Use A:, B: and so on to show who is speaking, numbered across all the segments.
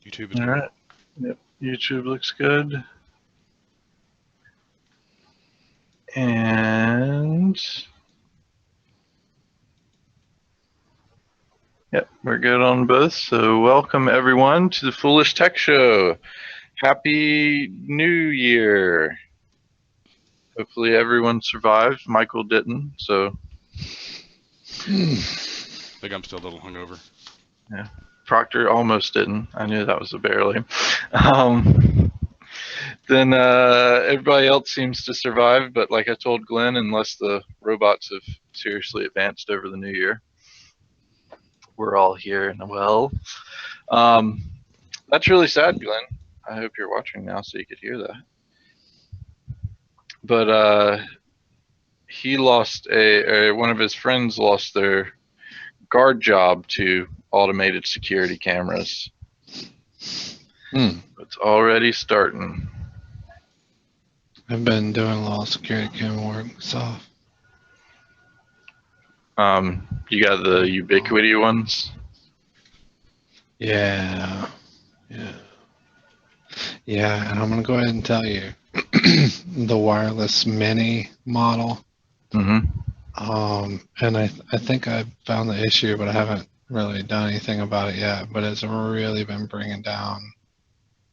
A: YouTube is
B: All
A: good.
B: right. Yep. YouTube looks good. And yep, we're good on both. So welcome everyone to the Foolish Tech Show. Happy New Year. Hopefully everyone survived. Michael didn't, so.
A: I think I'm still a little hungover.
B: Yeah. Proctor almost didn't. I knew that was a barely. Then everybody else seems to survive, but like I told Glenn, unless the robots have seriously advanced over the new year, we're all here and well. That's really sad, Glenn. I hope you're watching now so you could hear that. But he lost one of his friends lost their guard job to automated security cameras. It's already starting.
C: I've been doing a lot of security camera work myself.
B: You got the Ubiquity ones?
C: Yeah. Yeah, and I'm going to go ahead and tell you, the wireless mini model, and I think I found the issue, but I haven't really done anything about it yet, but it's really been bringing down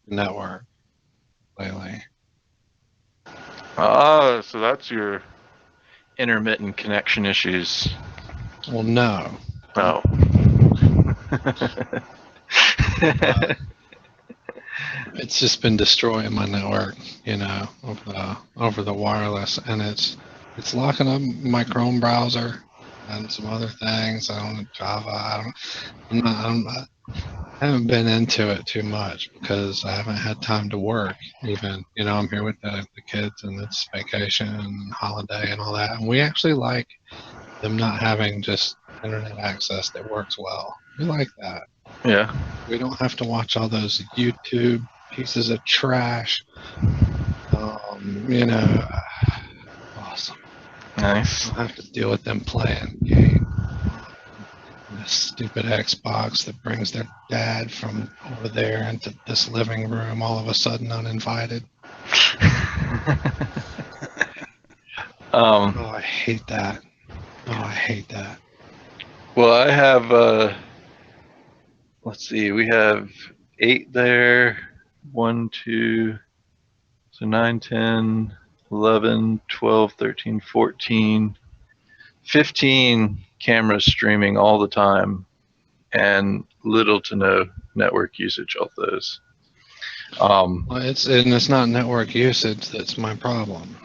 C: the network lately.
B: Oh, so that's your intermittent connection issues.
C: Well, no.
B: Oh.
C: It's just been destroying my network, you know, over the wireless, and it's locking up my Chrome browser and some other things. I don't know, Java. I haven't been into it too much because I haven't had time to work. Even, you know, I'm here with the kids and it's vacation and holiday and all that, and we actually like them not having just internet access that works well. We like that.
B: Yeah.
C: We don't have to watch all those YouTube pieces of trash. You know, awesome.
B: Nice.
C: I don't have to deal with them playing games. This stupid Xbox that brings their dad from over there into this living room all of a sudden uninvited. Oh, I hate that. Oh, I hate that.
B: Well, I have, let's see, we have 8 there. 1, 2, so 9, 10, 11, 12, 13, 14, 15 cameras streaming all the time, and little to no network usage of those.
C: Well, it's not network usage that's my problem.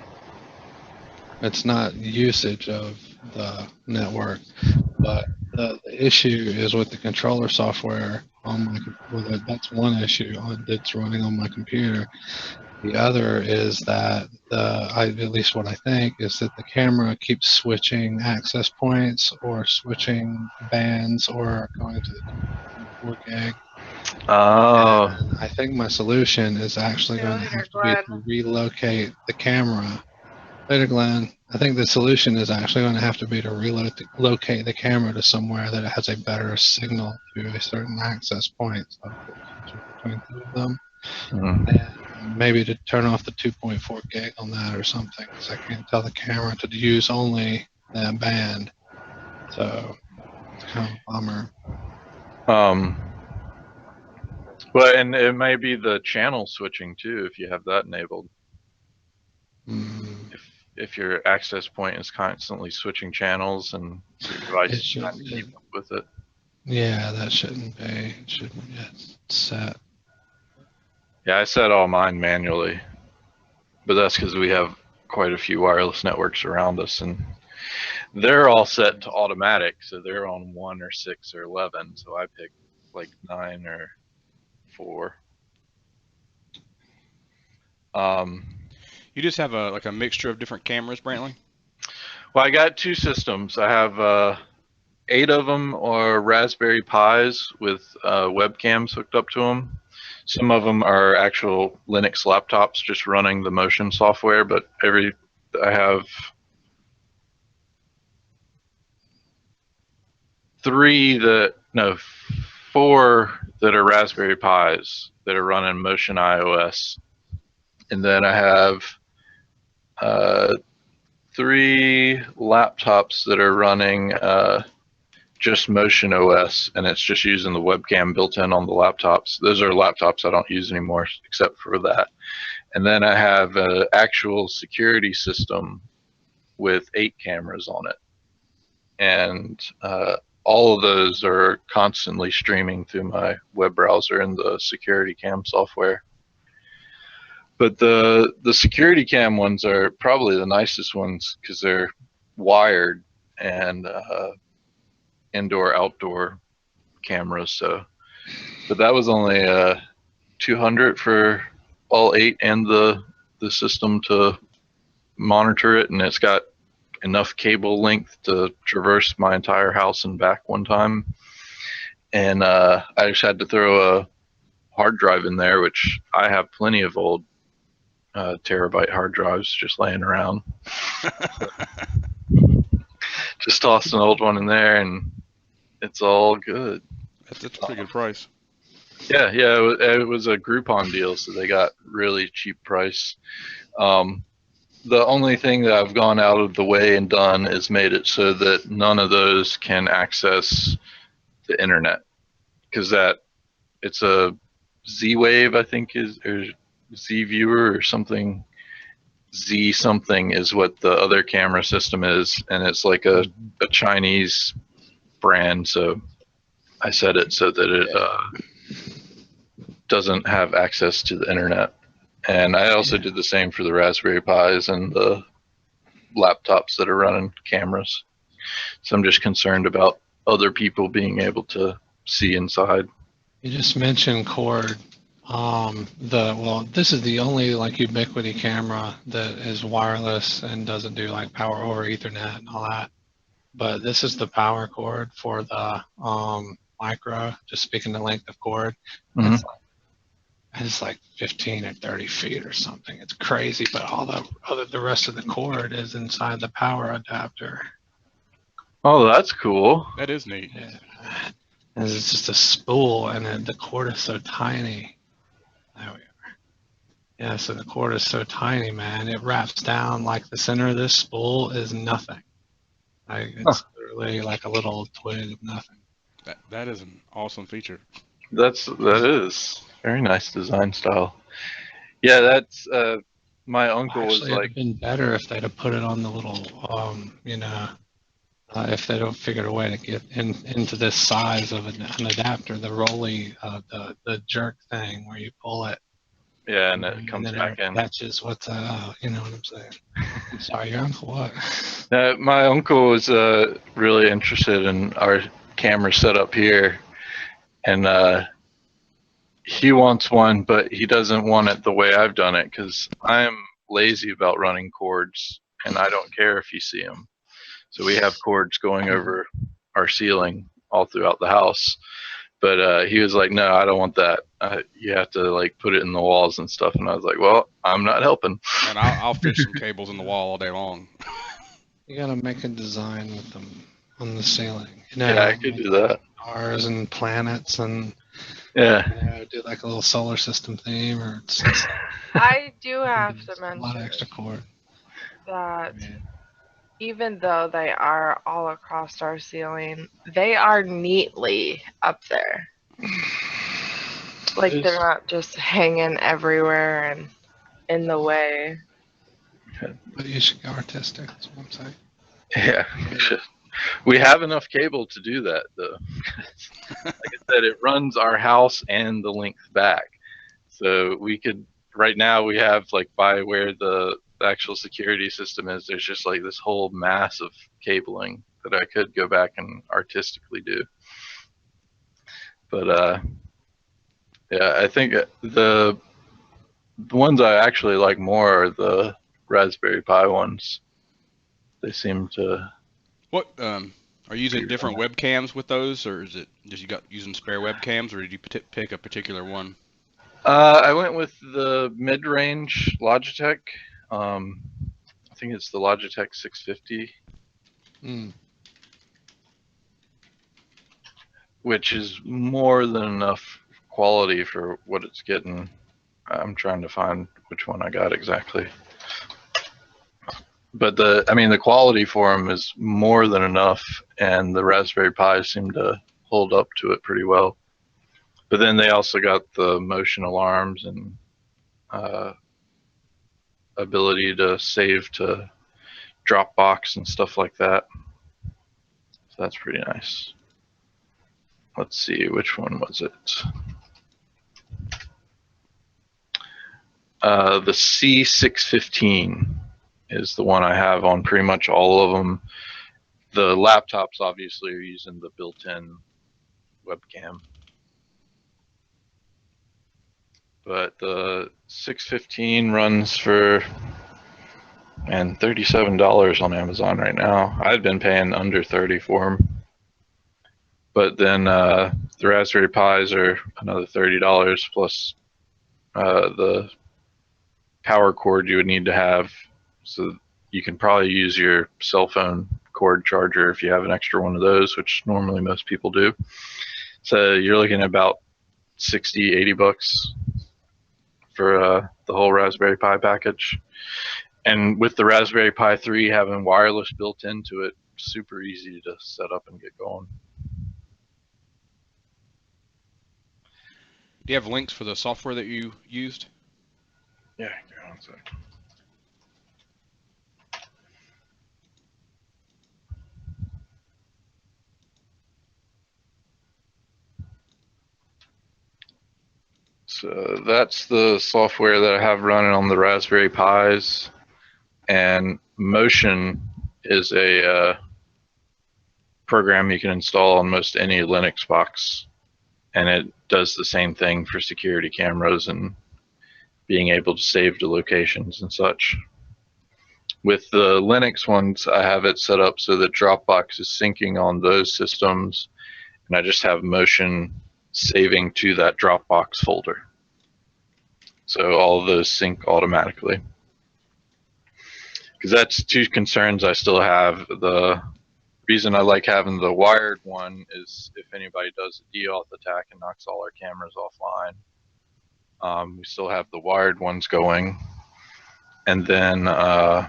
C: It's not usage of the network, but the issue is with the controller software on my computer. That's one issue that's running on my computer. The other is that at least what I think is that the camera keeps switching access points or switching bands or going to the 4 gig.
B: Oh.
C: And I think my solution is actually going to have to be to relocate the camera. Later, Glenn. I think the solution is actually going to have to be to relocate the camera to somewhere that it has a better signal to a certain access point, so between two of them, and maybe to turn off the 2.4 gig on that or something, because I can't tell the camera to use only that band. So it's kind of a bummer.
B: Well, and it may be the channel switching too, if you have that enabled. If your access point is constantly switching channels and your device is trying to keep up with it.
C: Yeah, that shouldn't be. It shouldn't get set.
B: Yeah, I set all mine manually, but that's because we have quite a few wireless networks around us, and they're all set to automatic, so they're on 1 or 6 or 11. So I pick like 9 or 4.
A: You just have a mixture of different cameras, Brantley?
B: Well, I got 2 systems. I have 8 of them are Raspberry Pis with webcams hooked up to them. Some of them are actual Linux laptops just running the motion software, but I have 4 that are Raspberry Pis that are running Motion iOS. And then I have 3 laptops that are running just Motion OS, and it's just using the webcam built in on the laptops. Those are laptops I don't use anymore except for that. And then I have an actual security system with 8 cameras on it. And all of those are constantly streaming through my web browser and the security cam software. But the security cam ones are probably the nicest ones because they're wired and indoor outdoor cameras. So, but that was only $200 for all 8 and the system to monitor it, and it's got enough cable length to traverse my entire house and back one time. And I just had to throw a hard drive in there, which I have plenty of old terabyte hard drives just laying around. Just tossed an old one in there and it's all good.
A: That's a pretty good price.
B: Yeah, it was a Groupon deal, so they got really cheap price. The only thing that I've gone out of the way and done is made it so that none of those can access the internet, because it's a Z-Wave, I think, or Z-Viewer or something. Z something is what the other camera system is, and it's like a Chinese brand. So I set it so that it doesn't have access to the internet. And I also did the same for the Raspberry Pis and the laptops that are running cameras. So I'm just concerned about other people being able to see inside.
C: You just mentioned cord. This is the only like Ubiquiti camera that is wireless and doesn't do like power over Ethernet and all that. But this is the power cord for the micro. Just speaking the length of cord, it's like 15 or 30 feet or something. It's crazy, but all the rest of the cord is inside the power adapter.
B: Oh, that's cool.
A: That is neat.
C: Yeah. And it's just a spool, and then the cord is so tiny. There we are. Yeah, so the cord is so tiny, man. It wraps down like the center of this spool is nothing. Like it's literally like a little twig of nothing.
A: That is an awesome feature.
B: That is very nice design style. Yeah, that's my uncle was like.
C: It'd have been better if they'd have put it on the little, if they'd have figured a way to get into this size of an adapter, the rolly, the jerk thing where you pull it.
B: Yeah, and it comes back in.
C: Catches what's you know what I'm saying? I'm sorry, your uncle what?
B: My uncle was really interested in our camera setup here, and he wants one, but he doesn't want it the way I've done it because I'm lazy about running cords, and I don't care if you see them. So we have cords going over our ceiling all throughout the house. But he was like, no, I don't want that. You have to like put it in the walls and stuff. And I was like, well, I'm not helping.
A: And I'll fish some cables in the wall all day long.
C: You gotta make a design with them on the ceiling.
B: Yeah, I could do that.
C: Stars and planets and do like a little solar system theme or.
D: I do have to mention
C: a lot of extra cord.
D: that even though they are all across our ceiling, they are neatly up there. Like they're not just hanging everywhere and in the way.
C: But you should go artistic, that's what I'm saying.
B: Yeah. We have enough cable to do that, though. Like I said, it runs our house and the length back. So we could, right now we have like by where the actual security system is, there's just like this whole mass of cabling that I could go back and artistically do. But yeah, I think the ones I actually like more are the Raspberry Pi ones. They seem to.
A: What are you using different webcams with those, or is it just you got using spare webcams, or did you pick a particular one?
B: I went with the mid-range Logitech. I think it's the Logitech 650, which is more than enough quality for what it's getting. I'm trying to find which one I got exactly. But the quality for them is more than enough, and the Raspberry Pis seem to hold up to it pretty well. But then they also got the motion alarms and ability to save to Dropbox and stuff like that. So that's pretty nice. Let's see, which one was it? The C615 is the one I have on pretty much all of them. The laptops obviously are using the built-in webcam. But the 615 runs for $37 on Amazon right now. I've been paying under 30 for them. But then the Raspberry Pis are another $30 plus the power cord you would need to have. So you can probably use your cell phone cord charger if you have an extra one of those, which normally most people do. So you're looking at about 60, 80 bucks for the whole Raspberry Pi package. And with the Raspberry Pi 3 having wireless built into it, super easy to set up and get going.
A: Do you have links for the software that you used?
B: Yeah, give me one sec. So that's the software that I have running on the Raspberry Pis, and Motion is a program you can install on most any Linux box, and it does the same thing for security cameras and being able to save to locations and such. With the Linux ones, I have it set up so that Dropbox is syncing on those systems, and I just have Motion saving to that Dropbox folder. So all of those sync automatically. Because that's two concerns I still have. The reason I like having the wired one is if anybody does a DOS attack and knocks all our cameras offline, we still have the wired ones going. And then the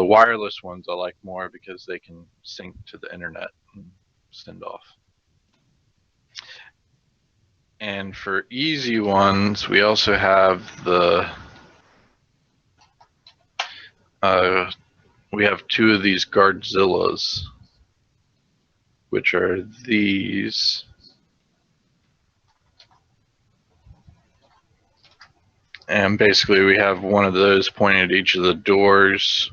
B: wireless ones I like more because they can sync to the internet and send off. And for easy ones, we also have the we have two of these Guardzillas, which are these. And basically we have one of those pointed at each of the doors,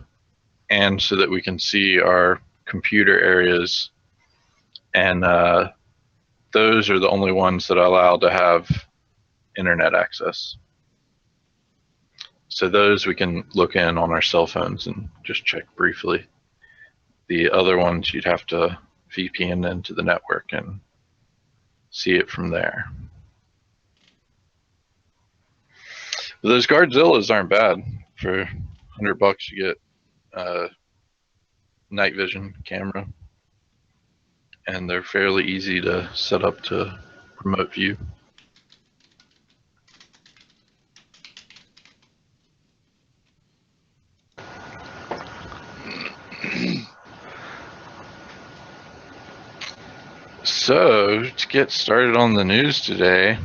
B: and so that we can see our computer areas. And those are the only ones that are allowed to have internet access. So those we can look in on our cell phones and just check briefly. The other ones you'd have to VPN into the network and see it from there. But those Guardzillas aren't bad. For $100 you get a night vision camera, and they're fairly easy to set up to remote view. So, to get started on the news today,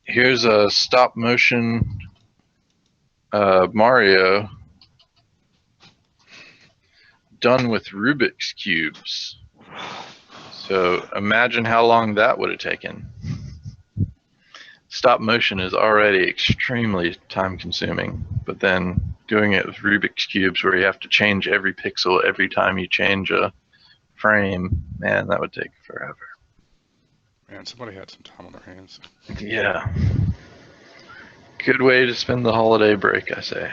B: here's a stop motion Mario done with Rubik's Cubes. So imagine how long that would have taken. Stop motion is already extremely time consuming, but then doing it with Rubik's Cubes where you have to change every pixel every time you change a frame, man, that would take forever.
A: Man, somebody had some time on their hands.
B: Yeah. Good way to spend the holiday break, I say.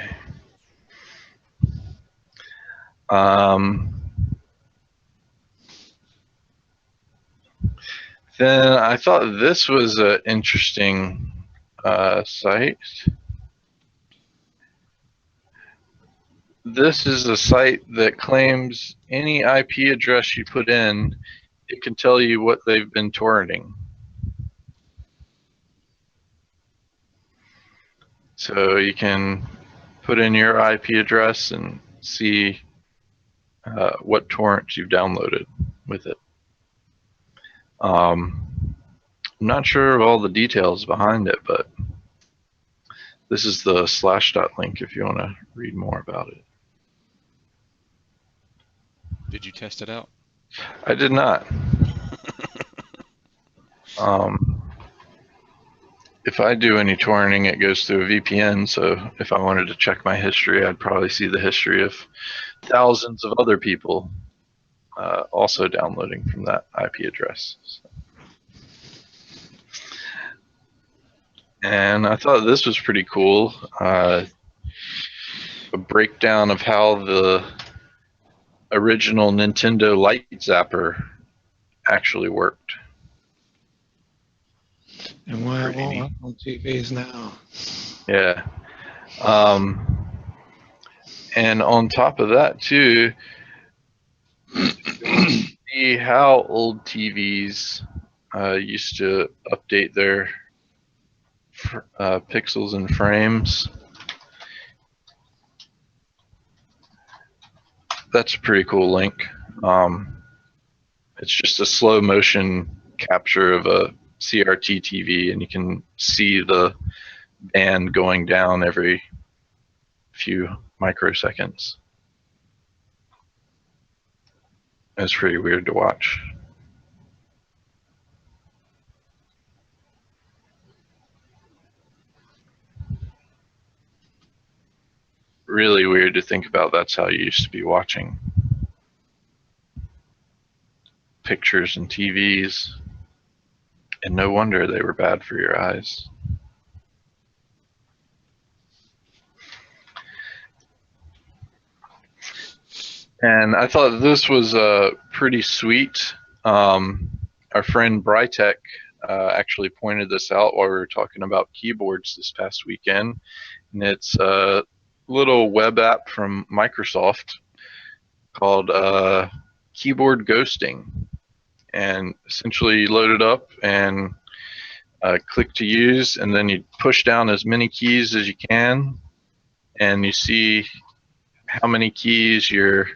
B: Then I thought this was an interesting site. This is a site that claims any IP address you put in, it can tell you what they've been torrenting. So you can put in your IP address and see what torrents you've downloaded with it. I'm not sure of all the details behind it, but this is the Slashdot link if you want to read more about it.
A: Did you test it out?
B: I did not. If I do any torrenting, it goes through a VPN, so if I wanted to check my history, I'd probably see the history of thousands of other people also downloading from that IP address. So. And I thought this was pretty cool. A breakdown of how the original Nintendo Light Zapper actually worked.
C: And why it won't work on TVs now.
B: Yeah. And on top of that, too, see how old TVs used to update their pixels and frames. That's a pretty cool link. It's just a slow motion capture of a CRT TV, and you can see the band going down every few microseconds. It's pretty weird to watch. Really weird to think about that's how you used to be watching pictures and TVs, and no wonder they were bad for your eyes. And I thought this was pretty sweet. Our friend Brytech actually pointed this out while we were talking about keyboards this past weekend. And it's a little web app from Microsoft called Keyboard Ghosting. And essentially you load it up and click to use, and then you push down as many keys as you can, and you see how many keys your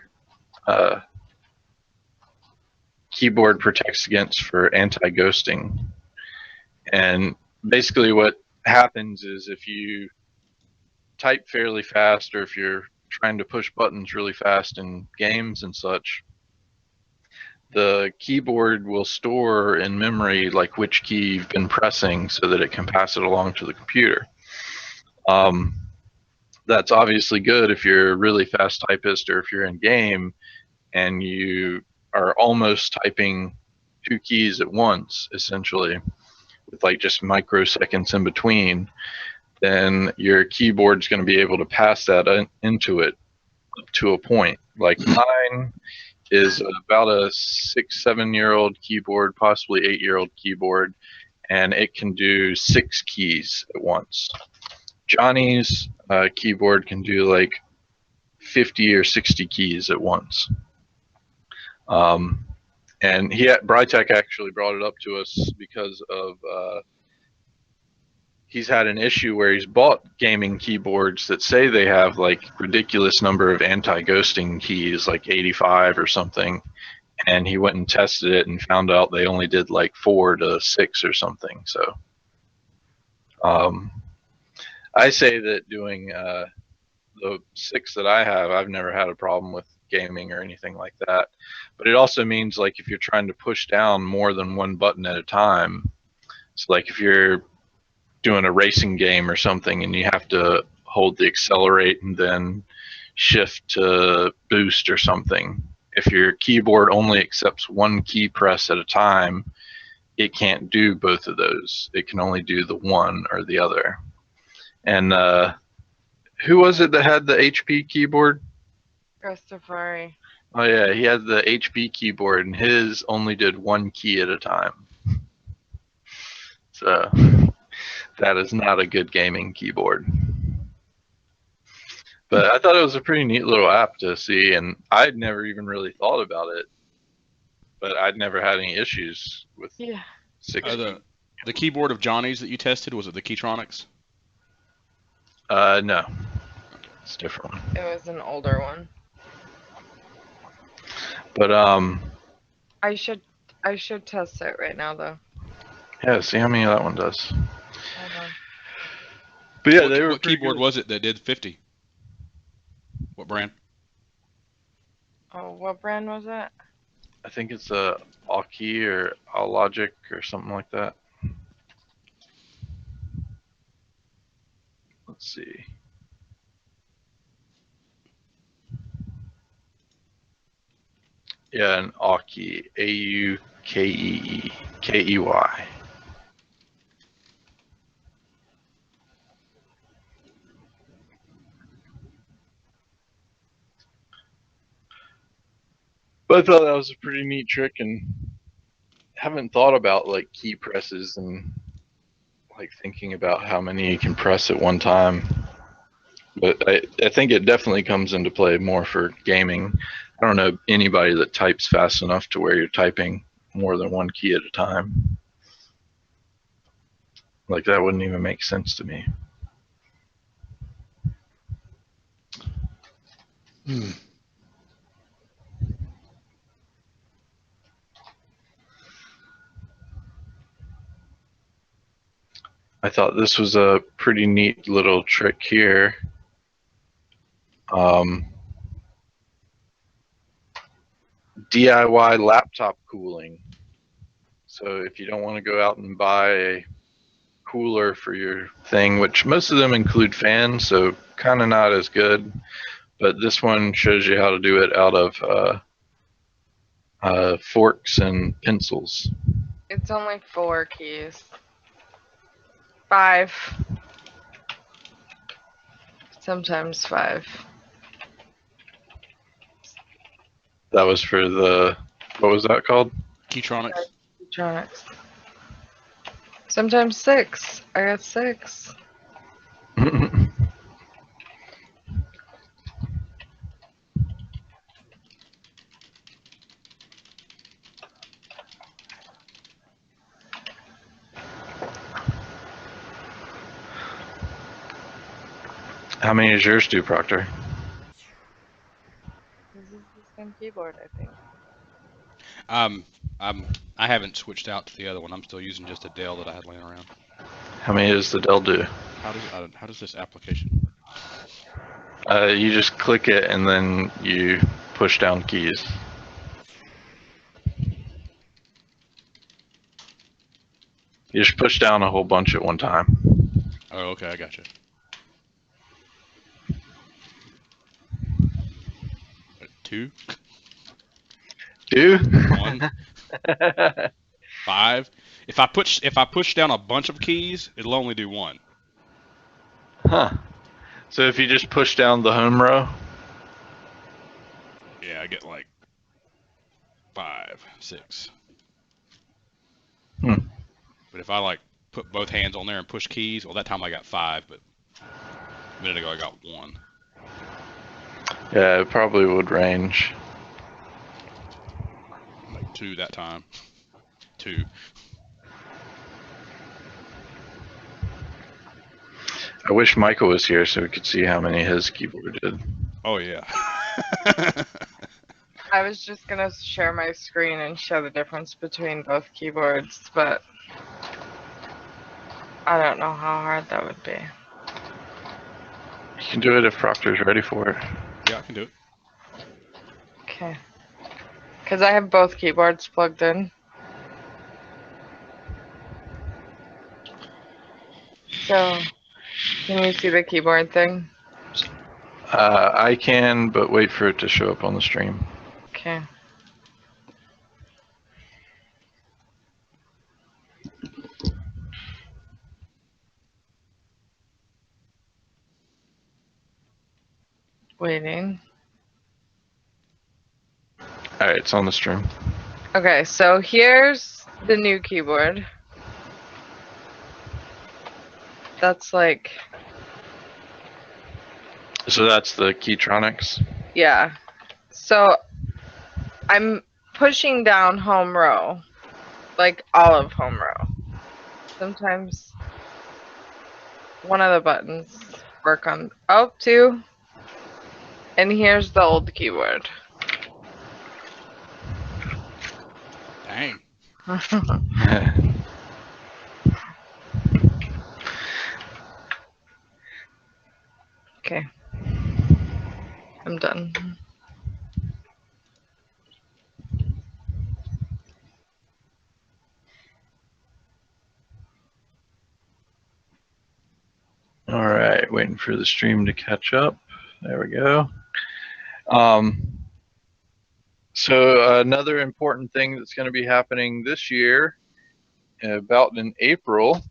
B: keyboard protects against for anti-ghosting. And basically what happens is if you type fairly fast, or if you're trying to push buttons really fast in games and such, the keyboard will store in memory like which key you've been pressing so that it can pass it along to the computer. That's obviously good if you're a really fast typist, or if you're in game and you are almost typing two keys at once, essentially, with like just microseconds in between, then your keyboard's going to be able to pass that into it up to a point. Like mine is about a 6-7-year-old keyboard, possibly 8-year-old keyboard, and it can do 6 keys at once. Johnny's keyboard can do like 50 or 60 keys at once. And Brytech actually brought it up to us because of he's had an issue where he's bought gaming keyboards that say they have like ridiculous number of anti-ghosting keys, like 85 or something, and he went and tested it and found out they only did like 4 to 6 or something. So I say that doing the 6 that I have, I've never had a problem with gaming or anything like that. But it also means like if you're trying to push down more than one button at a time, so like if you're doing a racing game or something and you have to hold the accelerate and then shift to boost or something, if your keyboard only accepts one key press at a time, it can't do both of those. It can only do the one or the other. And who was it that had the HP keyboard?
D: Christopher.
B: Oh yeah, he had the HP keyboard and his only did one key at a time. So that is not a good gaming keyboard. But I thought it was a pretty neat little app to see, and I'd never even really thought about it but I'd never had any issues with
D: Yeah.
B: 6.
A: The keyboard of Johnny's that you tested, was it the Keytronics?
B: No, it's a different one.
D: It was an older one.
B: But
D: I should test it right now though.
B: yeah, see how many that one does.
D: Hold on.
B: But yeah, they were
A: What
B: pretty
A: keyboard
B: good.
A: was it that did 50? What brand?
D: Oh, what brand was it?
B: I think it's a Aukey or Logic or something like that. Let's see. Yeah, an Aukey, Aukey. But I thought that was a pretty neat trick, and haven't thought about like key presses and like thinking about how many you can press at one time. But I think it definitely comes into play more for gaming. I don't know anybody that types fast enough to where you're typing more than one key at a time. Like that wouldn't even make sense to me. I thought this was a pretty neat little trick here. DIY laptop cooling. So if you don't want to go out and buy a cooler for your thing, which most of them include fans, so kind of not as good, but this one shows you how to do it out of forks and pencils.
D: It's only 4 keys. 5. Sometimes 5.
B: That was for the, what was that called?
A: Keytronics.
D: Electronics. Sometimes 6. I got 6.
B: How many does yours do, Proctor?
D: This is the same keyboard, I think.
A: I haven't switched out to the other one. I'm still using just a Dell that I had laying around.
B: How many does the Dell do?
A: How does this application work?
B: You just click it and then you push down keys. You just push down a whole bunch at one time.
A: Oh, okay, I gotcha. 2,
B: 2?
A: 1, 5. If I push down a bunch of keys, it'll only do 1.
B: Huh. So if you just push down the home row?
A: Yeah, I get like 5, 6.
B: Hmm.
A: But if I like put both hands on there and push keys, well, that time I got 5, but a minute ago I got 1.
B: Yeah, it probably would range.
A: Like 2 that time. 2.
B: I wish Michael was here so we could see how many his keyboard did.
A: Oh yeah.
D: I was just gonna share my screen and show the difference between both keyboards, but I don't know how hard that would be.
B: You can do it if Proctor's ready for it.
A: Yeah, I can do it.
D: Okay. Because I have both keyboards plugged in. So, can you see the keyboard thing?
B: I can, but wait for it to show up on the stream.
D: Okay. Waiting.
B: Alright, it's on the stream.
D: Okay, so here's the new keyboard. That's like,
B: So that's the Keytronics.
D: yeah. So I'm pushing down home row, like all of home row. Sometimes one of the buttons work on, oh, two. And here's the old keyboard.
A: Dang.
D: Okay. I'm done.
B: All right, waiting for the stream to catch up. There we go. So another important thing that's going to be happening this year, about in April,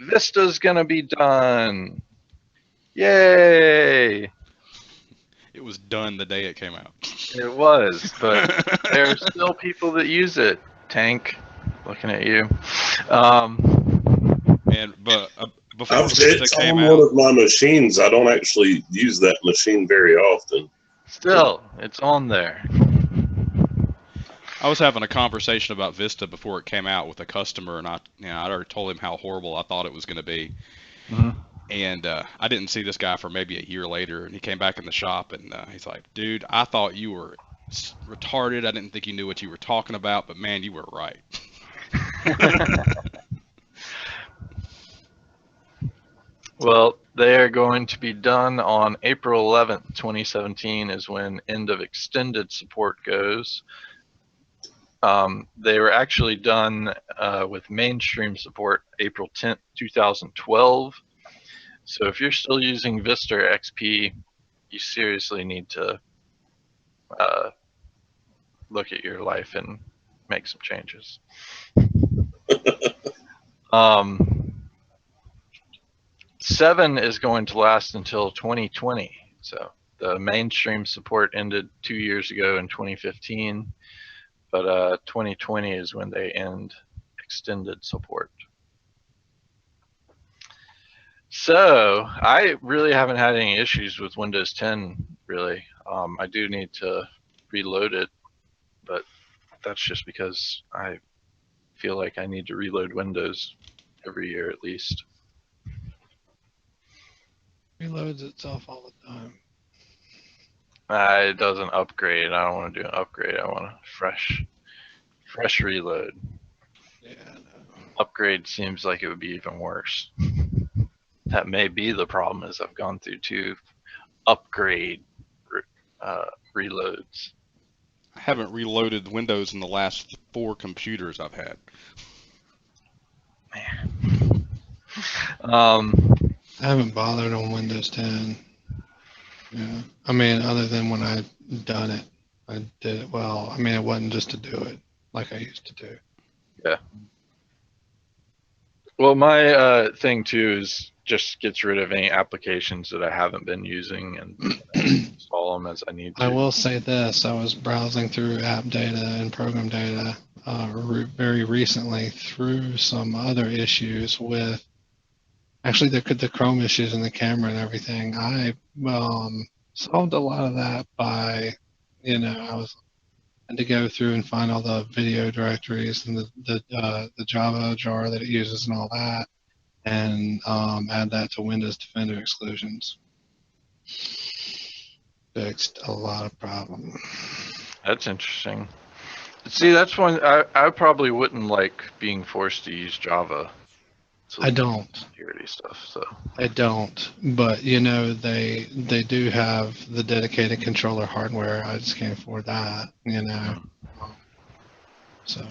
B: Vista's going to be done. Yay!
A: It was done the day it came out.
B: It was, but there are still people that use it. Tank, looking at you.
A: But before Vista
E: It's
A: came
E: on
A: out,
E: one of my machines. I don't actually use that machine very often.
B: Still, it's on there.
A: I was having a conversation about Vista before it came out with a customer, and I'd already told him how horrible I thought it was going to be.
B: Mm-hmm.
A: And I didn't see this guy for maybe a year later, and he came back in the shop, and he's like, "Dude, I thought you were retarded. I didn't think you knew what you were talking about, but man, you were right."
B: Well, they are going to be done on April 11th, 2017 is when end of extended support goes. They were actually done with mainstream support April 10th, 2012. So if you're still using Vista or XP, you seriously need to look at your life and make some changes. 7 is going to last until 2020. So the mainstream support ended 2 years ago in 2015, but 2020 is when they end extended support. So I really haven't had any issues with Windows 10, really. I do need to reload it, but that's just because I feel like I need to reload Windows every year at least.
C: Reloads itself all the time.
B: It doesn't upgrade. I don't want to do an upgrade. I want a fresh reload.
C: Yeah, I know.
B: Upgrade seems like it would be even worse. That may be the problem, is I've gone through 2 upgrade reloads.
A: I haven't reloaded Windows in the last 4 computers I've had.
B: Man.
C: I haven't bothered on Windows 10. Yeah, I mean, other than when I done it, I did it well. I mean, it wasn't just to do it like I used to do.
B: Yeah. Well, my thing too is just gets rid of any applications that I haven't been using and install them as I need to.
C: I will say this: I was browsing through app data and program data very recently through some other issues with actually the Chrome issues and the camera and everything. I solved a lot of that by, I had to go through and find all the video directories and the Java jar that it uses and all that, and add that to Windows Defender exclusions. Fixed a lot of problems.
B: That's interesting. See, that's one I probably wouldn't like being forced to use Java.
C: I don't.
B: Security stuff. So
C: I don't. But they do have the dedicated controller hardware. I just can't afford that. So.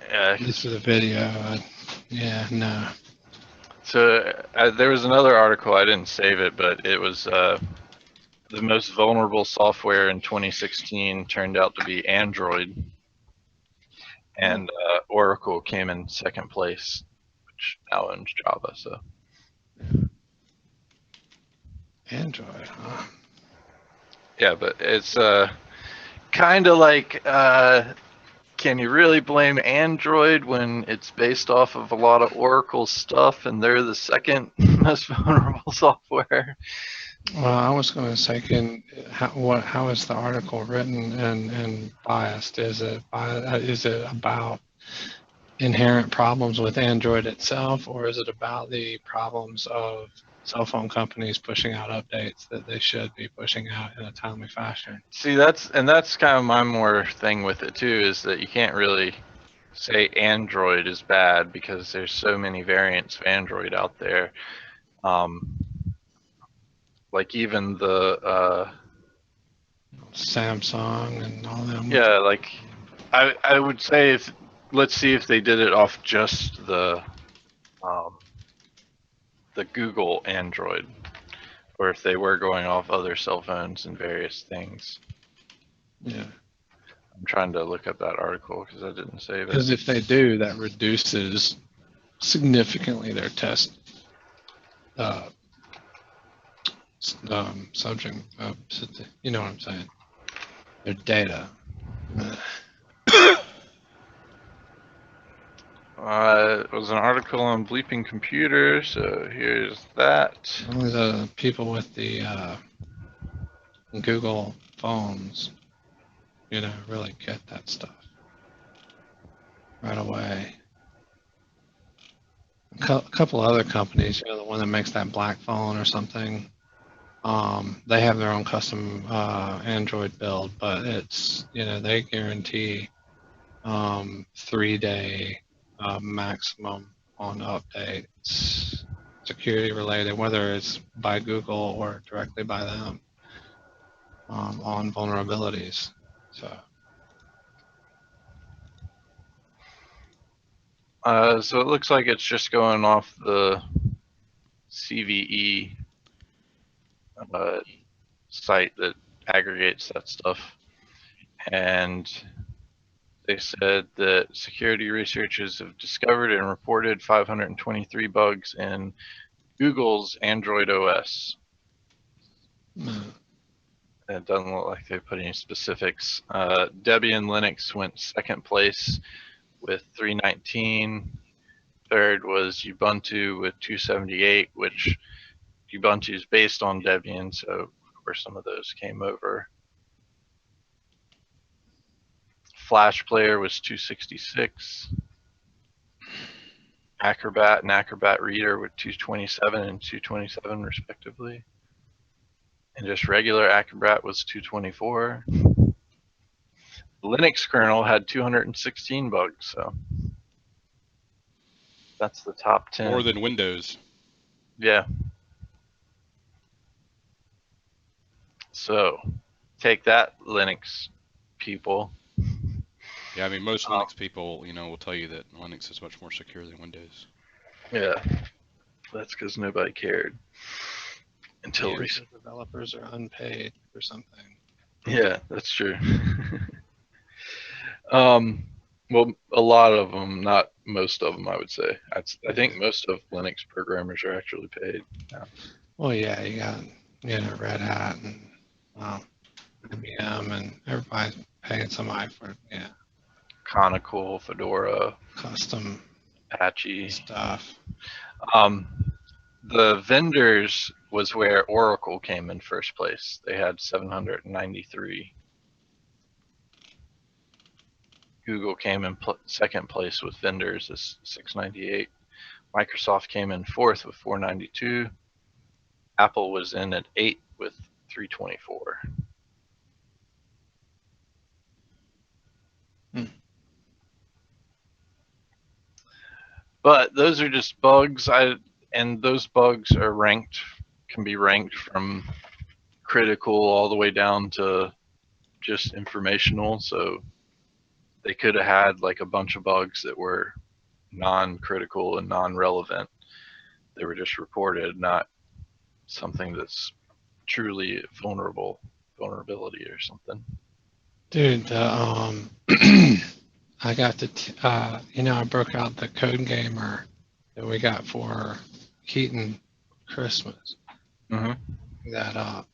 B: yeah.
C: At least for the video. Yeah. No.
B: So there was another article, I didn't save it, but it was the most vulnerable software in 2016 turned out to be Android, and Oracle came in second place, which now owns Java. So
C: Android, huh?
B: yeah, but it's kind of like, can you really blame Android when it's based off of a lot of Oracle stuff and they're the second most vulnerable software?
C: Well, I was going to say, how is the article written and biased? Is it about inherent problems with Android itself, or is it about the problems of cell phone companies pushing out updates that they should be pushing out in a timely fashion?
B: See, that's kind of my more thing with it too, is that you can't really say Android is bad because there's so many variants of Android out there. Like even the
C: Samsung and all them.
B: yeah, like I would say, if let's see if they did it off just the Google Android, or if they were going off other cell phones and various things.
C: Yeah.
B: I'm trying to look up that article because I didn't save it.
C: Because if they do, that reduces significantly their test subject. You know what I'm saying? Their data.
B: It was an article on bleeping computers, so here's that.
C: Only the people with the Google phones, really get that stuff right away. A couple other companies, the one that makes that black phone or something, they have their own custom Android build, but it's, they guarantee 3-day maximum on updates, security related, whether it's by Google or directly by them, on vulnerabilities.
B: So it looks like it's just going off the CVE site that aggregates that stuff, and they said that security researchers have discovered and reported 523 bugs in Google's Android OS. It doesn't look like they put any specifics. Debian Linux went second place with 319. Third was Ubuntu with 278, which Ubuntu is based on Debian, so of course some of those came over. Flash Player was 266. Acrobat and Acrobat Reader with 227 and 227 respectively. And just regular Acrobat was 224. The Linux kernel had 216 bugs, so that's the top 10.
A: More than Windows.
B: Yeah. So take that, Linux people.
A: Yeah, I mean, most Linux people, will tell you that Linux is much more secure than Windows.
B: Yeah, that's because nobody cared until
C: recently. Developers are unpaid for something.
B: Yeah, that's true. Well, a lot of them, not most of them, I would say. I think most of Linux programmers are actually paid. Yeah.
C: Well, yeah, you got Red Hat and IBM, and everybody's paying somebody for
B: Conical, Fedora,
C: custom
B: Apache
C: stuff.
B: The vendors was where Oracle came in first place. They had 793. Google came in second place with vendors at 698. Microsoft came in fourth with 492. Apple was in at 8 with 324. But those are just bugs. And those bugs are can be ranked from critical all the way down to just informational. So they could have had like a bunch of bugs that were non-critical and non-relevant. They were just reported, not something that's truly vulnerability or something.
C: Dude, I got I broke out the Code Gamer that we got for Keaton Christmas.
B: Mm-hmm.
C: That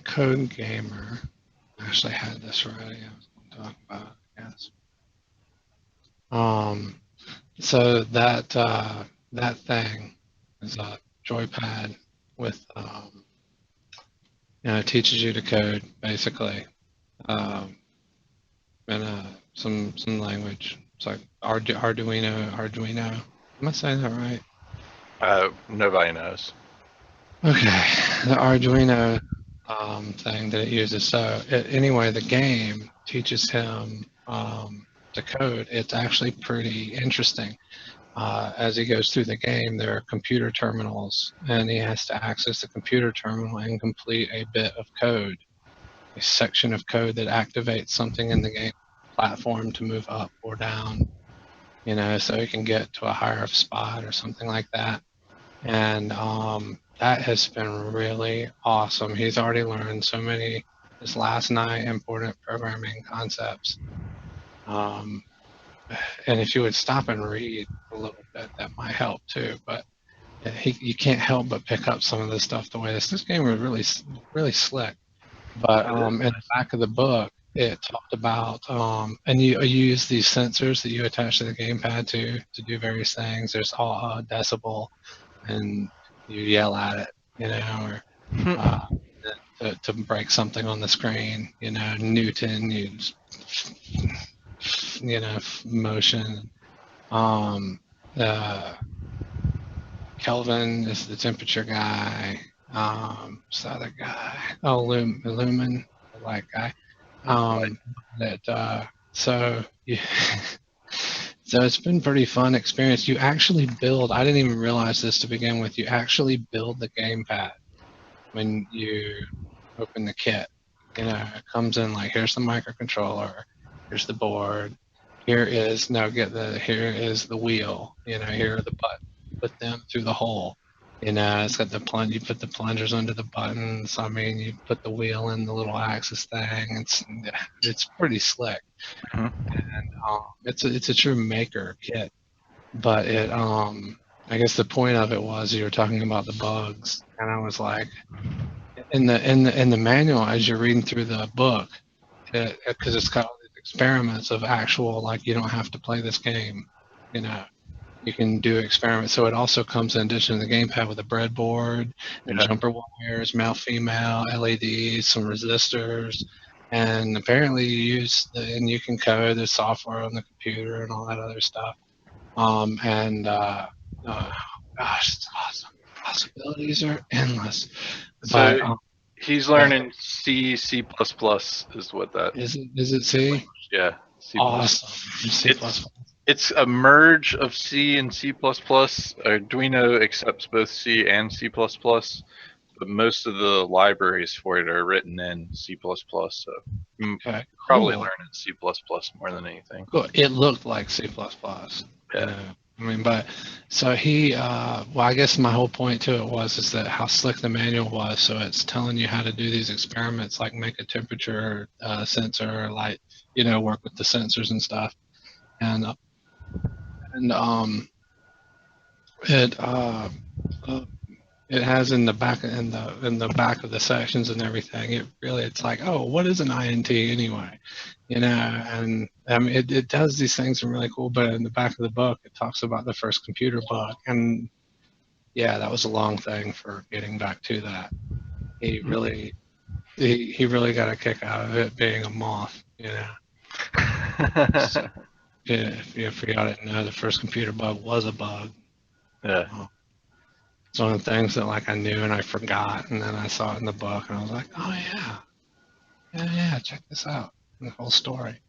C: Code Gamer, I actually had this already. I was going to talk about it, I guess. So that thing is a joypad with It teaches you to code basically, and some language. It's like Arduino. Am I saying that right?
B: Nobody knows.
C: Okay, the Arduino thing that it uses. So anyway, the game teaches him to code. It's actually pretty interesting. As he goes through the game, there are computer terminals, and he has to access the computer terminal and complete a bit of code, a section of code that activates something in the game platform to move up or down, so he can get to a higher spot or something like that. And that has been really awesome. He's already learned so many, this last night, important programming concepts. And if you would stop and read a little bit, that might help too. But you can't help but pick up some of this stuff the way this game was really slick. But in the back of the book, it talked about and you use these sensors that you attach to the gamepad to do various things. There's all decibel, and you yell at it, or to break something on the screen, Newton, motion. Uh, Kelvin is the temperature guy. This other guy, Lumen, the light guy. So so it's been pretty fun experience. You actually build. I didn't even realize this to begin with. You actually build the gamepad when you open the kit. It comes in like, here's the microcontroller, here's the board, here is the wheel, here are the buttons. Put them through the hole. It's got the plunge. You put the plungers under the buttons. I mean, you put the wheel in the little axis thing. It's pretty slick. And it's a true maker kit. But I guess the point of it was you were talking about the bugs, and I was like, in the manual as you're reading through the book, because it's got all these experiments of actual, like, you don't have to play this game, you can do experiments. So it also comes in addition to the gamepad with a breadboard and jumper wires, male, female, LEDs, some resistors, and apparently and you can code the software on the computer and all that other stuff. Gosh, it's awesome. Possibilities are endless.
B: So
C: But
B: he's learning C, C++ is what that
C: is. Is it C?
B: Yeah, C++.
C: Awesome. C++.
B: It's a merge of C and C++. Arduino accepts both C and C++, but most of the libraries for it are written in C++. So
C: Okay,
B: probably
C: cool.
B: learning C++ more than anything.
C: Cool. It looked like C++.
B: Yeah.
C: I mean, but so well, I guess my whole point to it is that how slick the manual was. So it's telling you how to do these experiments, like make a temperature sensor, like, work with the sensors and stuff. And it has in the back of the sections and everything. It's like, oh, what is an INT anyway? And it does these things and really cool. But in the back of the book, it talks about the first computer bug, and yeah, that was a long thing for getting back to that. He really got a kick out of it being a moth. So, if you didn't know, the first computer bug was a bug.
B: Yeah.
C: It's one of the things that, like, I knew and I forgot, and then I saw it in the book, and I was like, oh yeah, check this out, the whole story.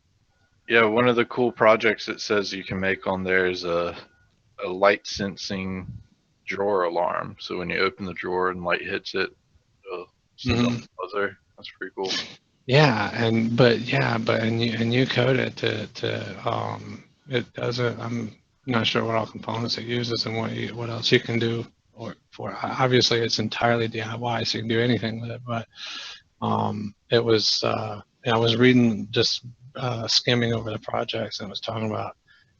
B: Yeah, one of the cool projects it says you can make on there is a light sensing drawer alarm. So when you open the drawer and light hits it, it'll send off a buzzer. That's pretty cool.
C: Yeah, and you code it to it doesn't. I'm not sure what all components it uses and what else you can do for. Obviously, it's entirely DIY, so you can do anything with it. But it was. I was reading, just skimming over the projects, and it was talking about,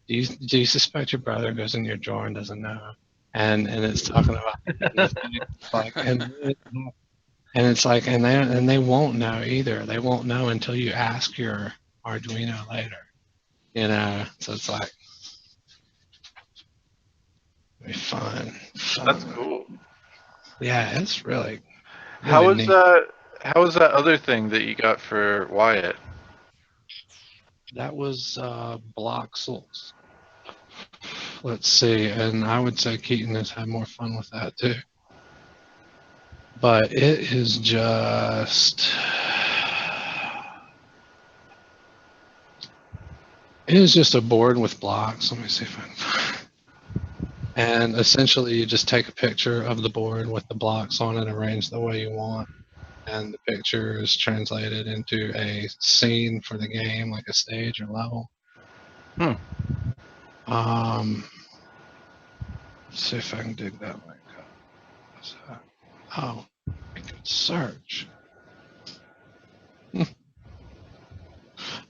C: do you suspect your brother goes in your drawer and doesn't know? And it's talking about like, and it's like, and they won't know either. They won't know until you ask your Arduino later. So it's like, it'll be fun.
B: That's cool.
C: Yeah, it's really
B: How is
C: neat.
B: that? how was that other thing that you got for Wyatt?
C: That was Bloxels. Let's see, and I would say Keaton has had more fun with that too. But it is just, it is just a board with blocks. Let me see if I can. And essentially, you just take a picture of the board with the blocks on it, arranged the way you want, and the picture is translated into a scene for the game, like a stage or level. Let's see if I can dig that link up. What's that? Oh, I could search.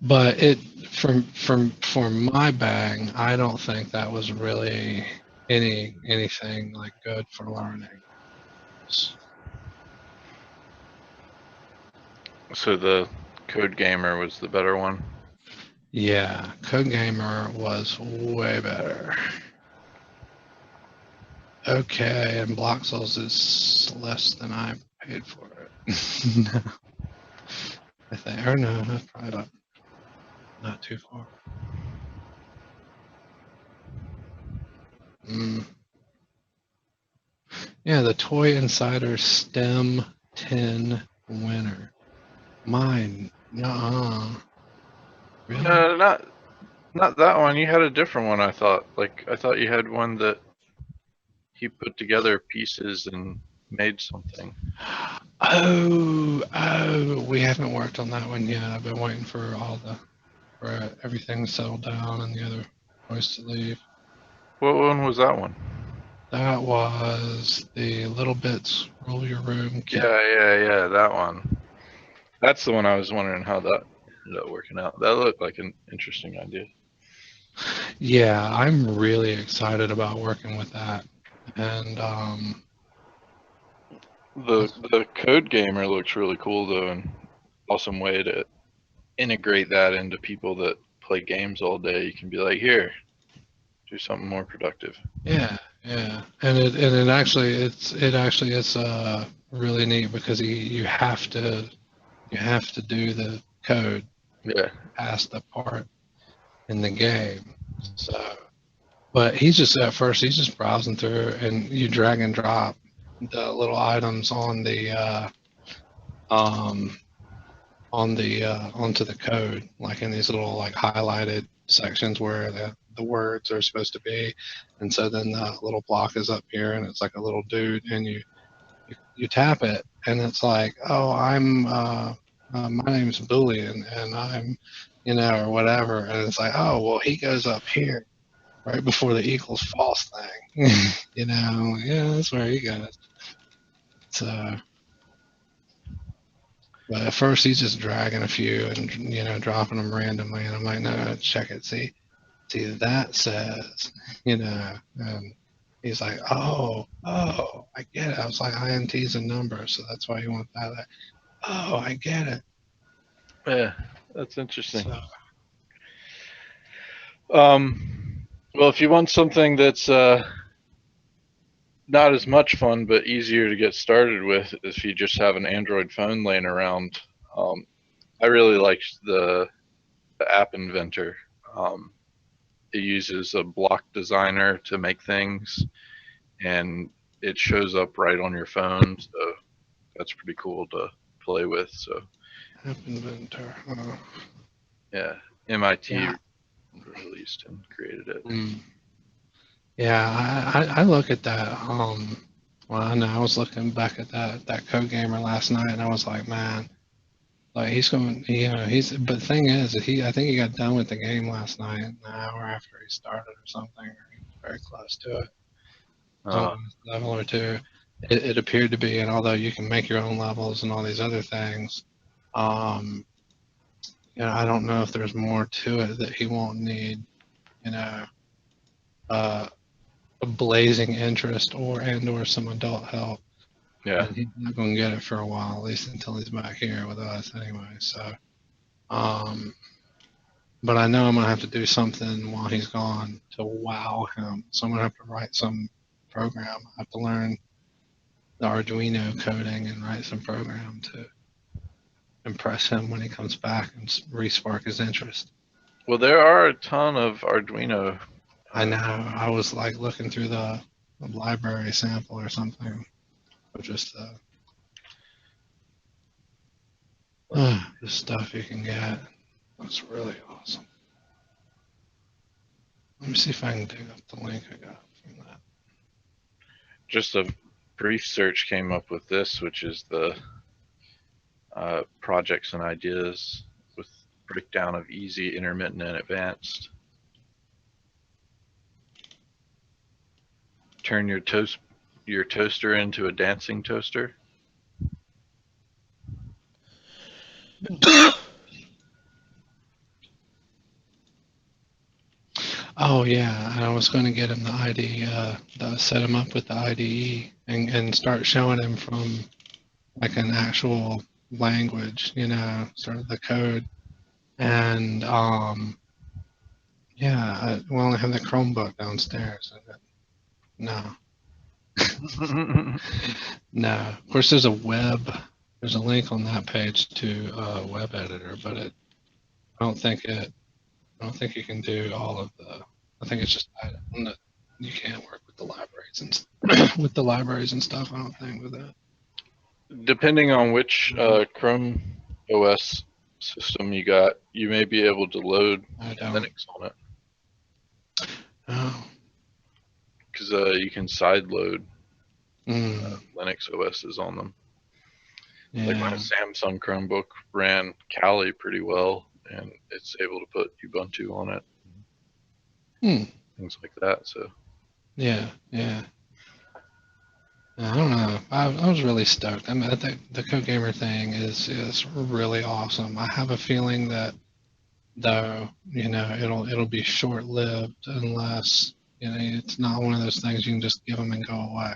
C: But it, for my bag, I don't think that was really anything like good for learning.
B: So the Code Gamer was the better one?
C: Yeah, Code Gamer was way better. Okay, and Bloxels is less than I paid for it. No. I think, or no, that's probably not too far. Yeah, the Toy Insider STEM 10 winner. Mine. Nuh-uh. Really?
B: Not that one. You had a different one, I thought. Like, I thought you had one that he put together pieces and made something.
C: Oh, we haven't worked on that one yet. I've been waiting for everything to settle down and the other boys to leave.
B: What one was that one?
C: That was the Little Bits Rule Your Room kit.
B: Yeah, that one. That's the one I was wondering how that ended up working out. That looked like an interesting idea.
C: Yeah, I'm really excited about working with that. And
B: the Code Gamer looks really cool though, and awesome way to integrate that into people that play games all day. You can be like, here, do something more productive.
C: yeah, and it actually is really neat because you have to do the code past the part in the game. So, but he's just browsing through, and you drag and drop the little items on the onto the code, like in these little like highlighted sections where the words are supposed to be, and so then the little block is up here, and it's like a little dude, and you tap it, and it's like, oh, my name's Boolean, and I'm, or whatever, and it's like, oh, well, he goes up here right before the equals false thing, yeah, that's where he goes. So. But at first he's just dragging a few and dropping them randomly, and I'm like, no, check it, see that says, and he's like, oh, I get it. I was like, INT's a number, so that's why you want that. Oh, I get it.
B: Yeah, that's interesting.
C: So,
B: well, if you want something that's not as much fun but easier to get started with, if you just have an Android phone laying around, I really like the App Inventor. It uses a block designer to make things, and it shows up right on your phone, so that's pretty cool to play with. So
C: App Inventor.
B: yeah, MIT released and created it.
C: Yeah, I look at that. Well, I know I was looking back at that Code Gamer last night, and I was like, man, like he's going, But the thing is, I think he got done with the game last night, an hour after he started or something, or he was very close to it. Level or two, it appeared to be, and although you can make your own levels and all these other things, I don't know if there's more to it that he won't need, a blazing interest or some adult help.
B: Yeah.
C: And he's not going to get it for a while, at least until he's back here with us anyway. So, but I know I'm going to have to do something while he's gone to wow him. So I'm going to have to write some program. I have to learn the Arduino coding and write some program to impress him when he comes back and re-spark his interest.
B: Well, there are a ton of Arduino.
C: I know. I was like looking through the library sample or something, or just the stuff you can get. Looks really awesome. Let me see if I can dig up the link I got from that.
B: Just a brief search came up with this, which is the projects and ideas with breakdown of easy, intermittent, and advanced. Turn your toaster into a dancing toaster.
C: Oh yeah, I was going to get him the ID, set him up with the IDE and start showing him from like an actual language, sort of the code. And yeah, we only have the Chromebook downstairs. No, no. Of course, there's a link on that page to a web editor, but I don't think you can do all of the. I think it's just you can't work with the libraries and with the libraries and stuff. I don't think with that.
B: Depending on which Chrome OS system you got, you may be able to load Linux on it.
C: Oh.
B: Because you can side load Linux OSs on them.
C: Yeah.
B: Like my Samsung Chromebook ran Kali pretty well, and it's able to put Ubuntu on it. Things like that. So.
C: Yeah. I don't know. I was really stoked. I mean, I think the CodeGamer thing is really awesome. I have a feeling that though, it'll be short lived unless it's not one of those things you can just give them and go away.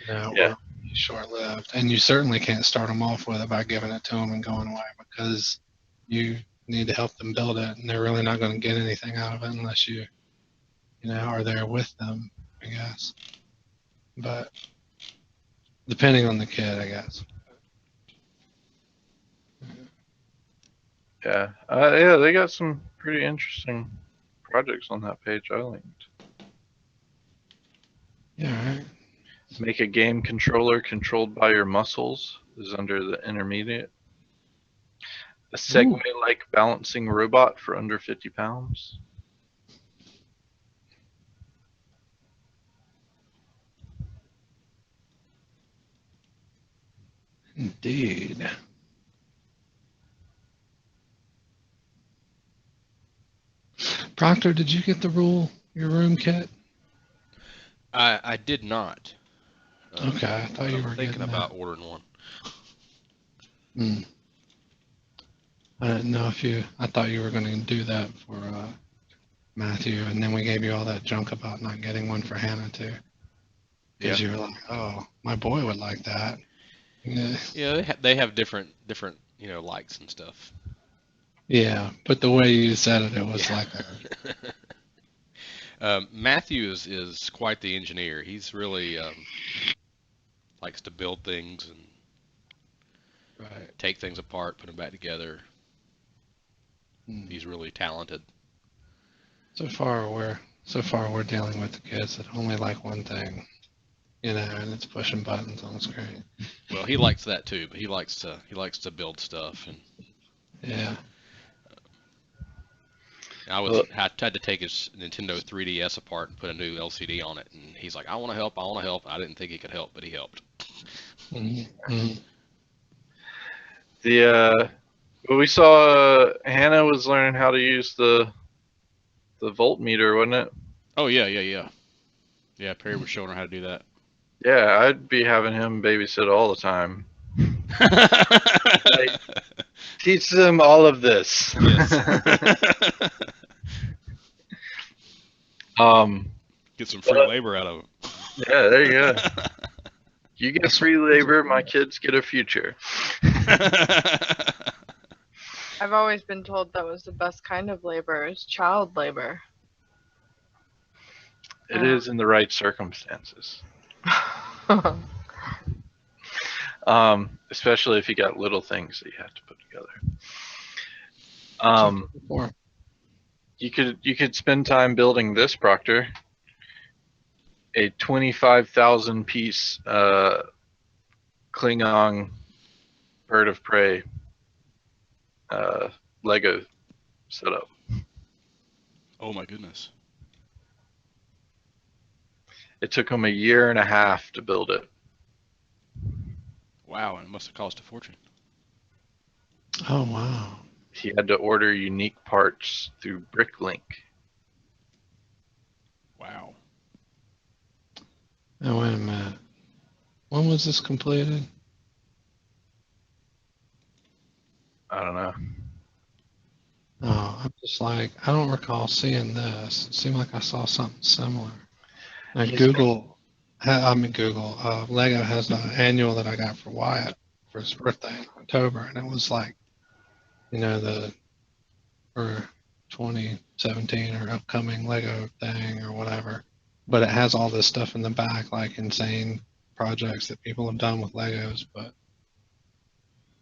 C: Or be short lived. And you certainly can't start them off with it by giving it to them and going away, because you need to help them build it, and they're really not going to get anything out of it unless you are there with them, I guess. But depending on the kid, I guess.
B: Yeah, yeah, they got some pretty interesting projects on that page I linked.
C: Yeah, right.
B: Make a game controller controlled by your muscles is under the intermediate. A Segway-like balancing robot for under 50 pounds.
C: Indeed. Proctor, did you get your room kit?
A: I did not.
C: Okay, I thought you were
A: thinking about ordering one.
C: I didn't know I thought you were going to do that for Matthew, and then we gave you all that junk about not getting one for Hannah too. Because you were like, oh, my boy would like that.
A: Yeah, they have different likes and stuff.
C: Yeah, but the way you said it was like
A: Matthew is quite the engineer. He's really likes to build things and take things apart, put them back together. He's really talented.
C: So far we're dealing with the kids that only like one thing, and it's pushing buttons on the screen.
A: Well, he likes that too, but he likes to build stuff and.
C: Yeah.
A: I had to take his Nintendo 3DS apart and put a new LCD on it, and he's like, I want to help. I didn't think he could help, but he helped.
B: Well, we saw Hannah was learning how to use the voltmeter, wasn't it?
A: Oh yeah. Yeah, Perry was showing her how to do that.
B: Yeah, I'd be having him babysit all the time. Like, teach them all of this.
A: Yes. Get some free labor out of them.
B: Yeah, there you go. You get free labor, my kids get a future.
D: I've always been told that was the best kind of labor, is child labor.
B: It is in the right circumstances. Especially if you got little things that you have to put together. You could spend time building this, Proctor. A 25,000 piece Klingon bird of prey Lego setup.
A: Oh my goodness.
B: It took him a year and a half to build it.
A: Wow, and it must have cost a fortune.
C: Oh, wow.
B: He had to order unique parts through Bricklink.
A: Wow.
C: Now, wait a minute. When was this completed?
B: I don't know.
C: Oh, I'm just like, I don't recall seeing this. It seemed like I saw something similar. Now, Lego has an annual that I got for Wyatt for his birthday in October, and it was like, for 2017 or upcoming Lego thing or whatever. But it has all this stuff in the back, like insane projects that people have done with Legos, but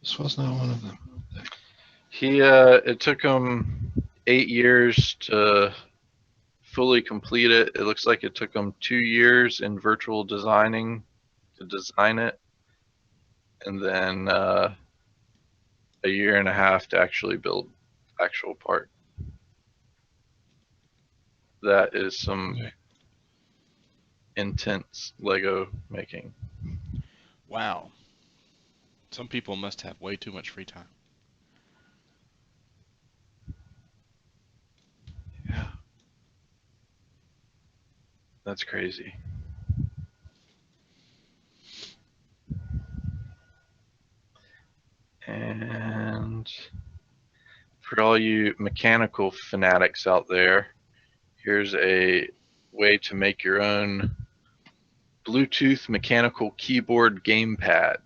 C: this was not one of them.
B: It took him 8 years to fully complete it. It looks like it took him 2 years in virtual designing to design it, and then a year and a half to actually build actual part. That is some intense Lego making.
A: Wow. Some people must have way too much free time.
B: Yeah. That's crazy. And for all you mechanical fanatics out there, here's a way to make your own Bluetooth mechanical keyboard gamepad.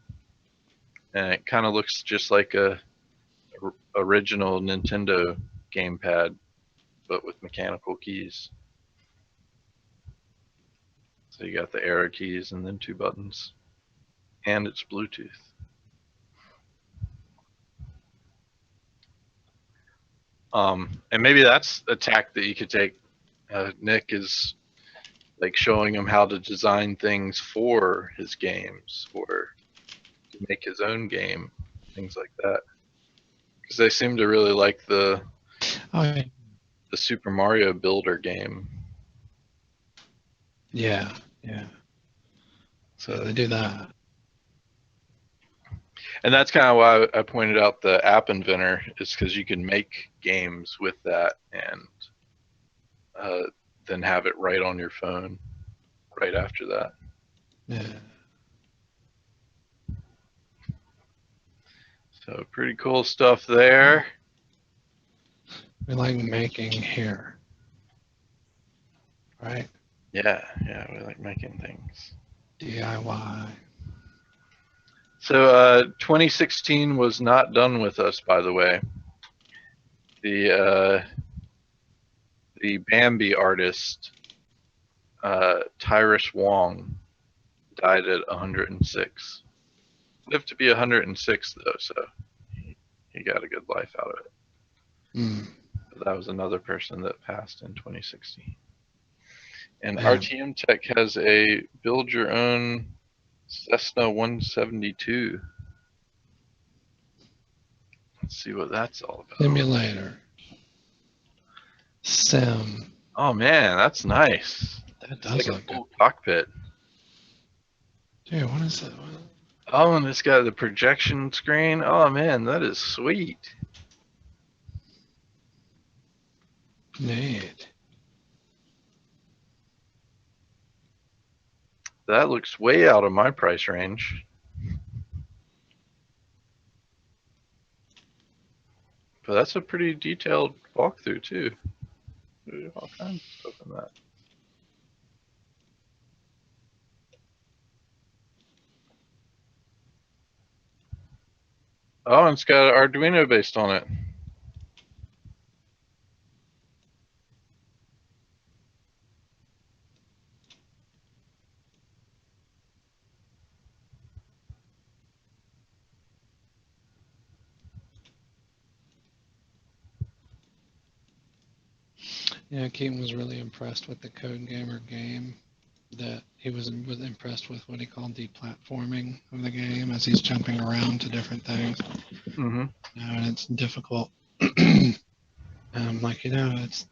B: And it kind of looks just like a original Nintendo gamepad, but with mechanical keys. So you got the arrow keys and then 2 buttons. And it's Bluetooth. And maybe that's a tack that you could take. Nick is like showing him how to design things for his games or to make his own game, things like that. Because they seem to really like the Super Mario Builder game.
C: Yeah. So they do that.
B: And that's kind of why I pointed out the App Inventor, is because you can make games with that and then have it right on your phone right after that.
C: Yeah.
B: So pretty cool stuff there.
C: We like making here. Right?
B: Yeah, we like making things.
C: DIY.
B: So 2016 was not done with us, by the way. The Bambi artist, Tyrus Wong, died at 106. Lived to be 106 though, so he got a good life out of it. But that was another person that passed in 2016. And RTM Tech has a build your own Cessna 172. Let's see what that's all about.
C: Simulator. Sim.
B: Oh man, that's nice.
C: That does
B: look like a full cockpit.
C: Dude, what is that?
B: Oh, and it's got the projection screen. Oh man, that is sweet.
C: Neat.
B: That looks way out of my price range. But that's a pretty detailed walkthrough too. There's all kinds of stuff in that. Oh, and it's got Arduino based on it.
C: Yeah, Keaton was really impressed with the Code Gamer game. That he was impressed with what he called the platforming of the game as he's jumping around to different things.
B: Mm-hmm.
C: And it's difficult. And I'm like,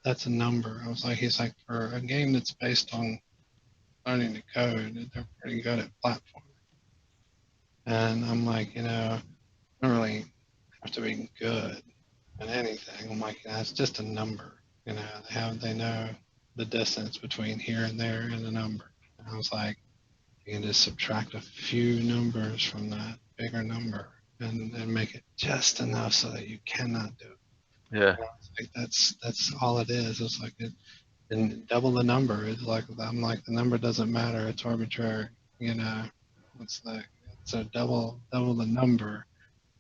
C: that's a number. He's like, for a game that's based on learning to code, they're pretty good at platforming. And I'm like, I don't really have to be good at anything. I'm like, it's just a number. They know the distance between here and there and a number. And I was like, you can just subtract a few numbers from that bigger number and make it just enough so that you cannot do it.
B: Yeah.
C: Like that's all it is. It's like and double the number. It's like I'm like the number doesn't matter. It's arbitrary. So double the number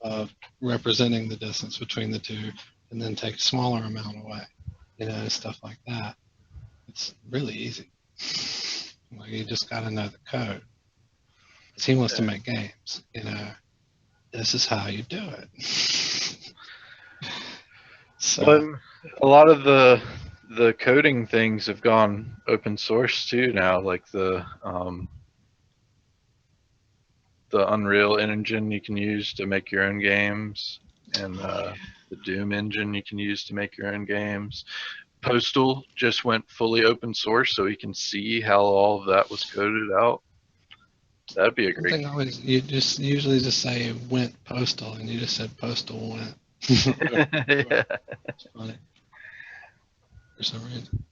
C: of representing the distance between the two, and then take a smaller amount away. Stuff like that. It's really easy. Like you just got to know the code. Because he wants to make games. This is how you do it.
B: So a lot of the coding things have gone open source too now, like the Unreal engine you can use to make your own games, and the Doom engine you can use to make your own games. Postal just went fully open source, so you can see how all of that was coded out. That'd be a great
C: thing. Always, you just usually just say it went postal, and you just said postal went.
B: Yeah.
C: It's funny for some reason.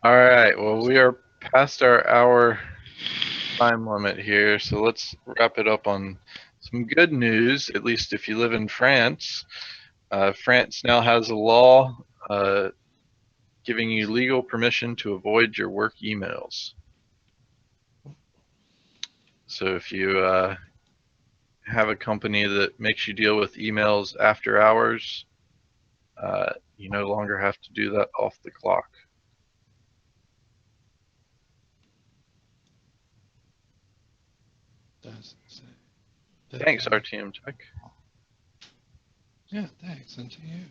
B: All right. Well, we are past our hour time limit here, so let's wrap it up on some good news. At least if you live in France, France now has a law giving you legal permission to avoid your work emails. So if you have a company that makes you deal with emails after hours, you no longer have to do that off the clock. Thanks, RTM Tech.
C: Yeah, thanks, and to you.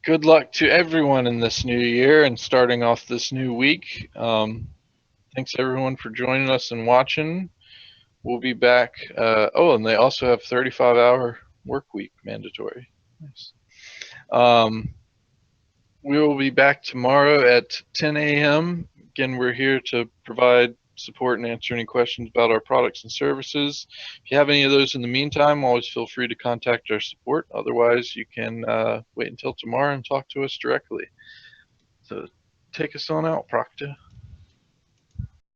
B: Good luck to everyone in this new year and starting off this new week. Thanks everyone for joining us and watching. We'll be back. And they also have 35-hour work week mandatory. Nice. We will be back tomorrow at 10 a.m. Again, we're here to provide support and answer any questions about our products and services. If you have any of those in the meantime, always feel free to contact our support. Otherwise, you can wait until tomorrow and talk to us directly. So take us on out, Proctor.